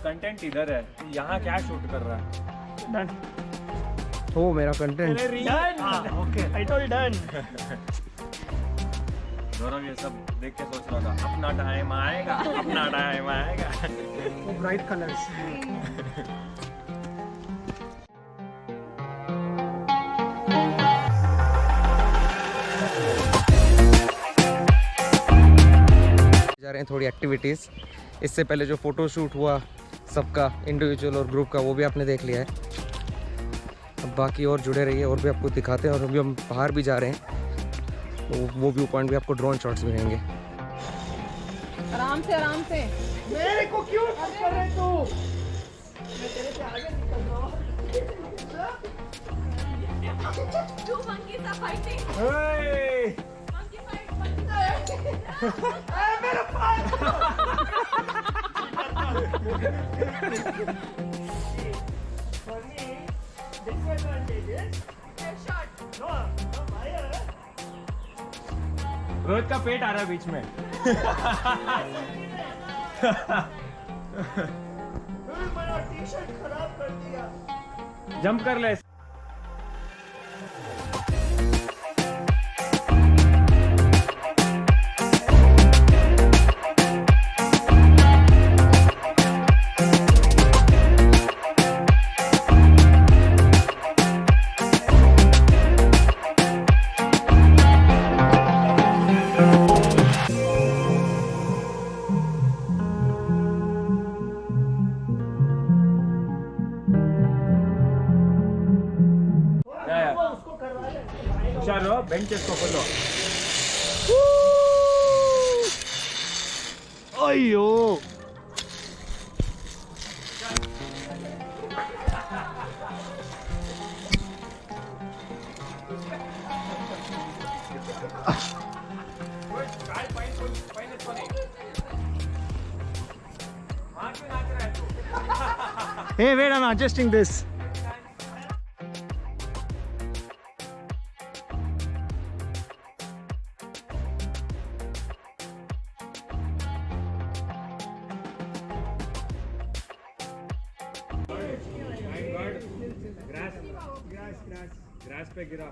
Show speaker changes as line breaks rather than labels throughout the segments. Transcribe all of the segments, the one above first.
Content इधर है, यहाँ क्या शूट कर रहा है?
डन
हो मेरा content
done okay I told done.
Gaurav ये सब देख के सोच रहा था अपना टाइम आएगा, अपना टाइम आएगा।
ब्राइट कलर्स
जा रहे हैं थोड़ी एक्टिविटीज़। इससे पहले जो फ़ोटो शूट हुआ सबका इंडिविजुअल और ग्रुप का वो भी आपने देख लिया है। अब बाकी और जुड़े रहिए और भी आपको दिखाते हैं। और अभी हम बाहर भी जा रहे हैं तो वो व्यू पॉइंट भी आपको ड्रोन शॉट्स मिलेंगे।
आराम से आराम से।
मेरे को क्यों कर रहे तू? मैं तेरे से आगे निकल रहा हूं।
Two monkeys are fighting.
Hey!
Monkey fight, monkey fight.
मेरा पास funny disadvantages.
Headshot.
No fire.
Rohit का पेट आ रहा है बीच में।
मेरा टी-शर्ट खराब कर दिया।
जंप कर ले। बेंच इसको खोलो।
अयो
काय पहिलेच पण आहे. हा क्यों नाच रहा है तू?
Hey, wait, I'm adjusting this.
Grass पे गिरा.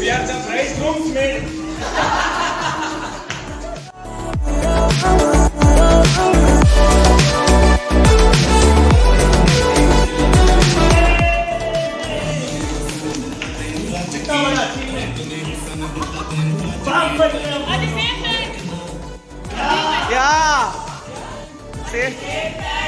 We are the bridegroomsmen.
Yeah. Say.